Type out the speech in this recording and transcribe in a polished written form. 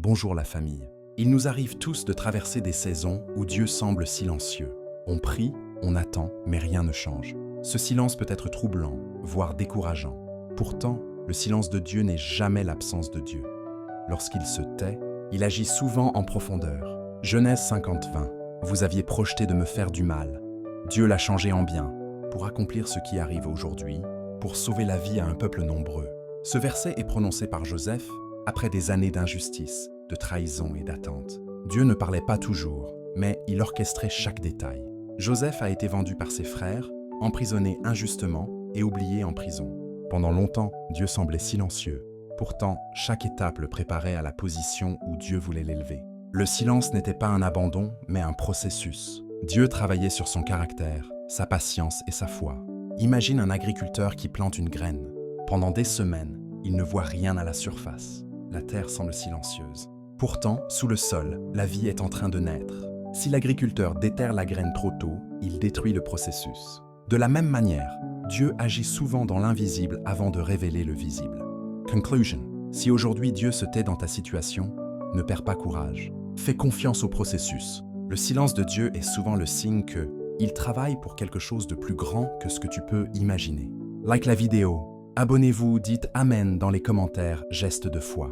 Bonjour la famille. Il nous arrive tous de traverser des saisons où Dieu semble silencieux. On prie, on attend, mais rien ne change. Ce silence peut être troublant, voire décourageant. Pourtant, le silence de Dieu n'est jamais l'absence de Dieu. Lorsqu'il se tait, il agit souvent en profondeur. Genèse 50:20. Vous aviez projeté de me faire du mal. Dieu l'a changé en bien, pour accomplir ce qui arrive aujourd'hui, pour sauver la vie à un peuple nombreux. Ce verset est prononcé par Joseph après des années d'injustice, de trahison et d'attente. Dieu ne parlait pas toujours, mais il orchestrait chaque détail. Joseph a été vendu par ses frères, emprisonné injustement et oublié en prison. Pendant longtemps, Dieu semblait silencieux. Pourtant, chaque étape le préparait à la position où Dieu voulait l'élever. Le silence n'était pas un abandon, mais un processus. Dieu travaillait sur son caractère, sa patience et sa foi. Imagine un agriculteur qui plante une graine. Pendant des semaines, il ne voit rien à la surface. La terre semble silencieuse. Pourtant, sous le sol, la vie est en train de naître. Si l'agriculteur déterre la graine trop tôt, il détruit le processus. De la même manière, Dieu agit souvent dans l'invisible avant de révéler le visible. Conclusion. Si aujourd'hui Dieu se tait dans ta situation, ne perds pas courage. Fais confiance au processus. Le silence de Dieu est souvent le signe qu'il travaille pour quelque chose de plus grand que ce que tu peux imaginer. Like la vidéo, abonnez-vous, dites Amen dans les commentaires, geste de foi.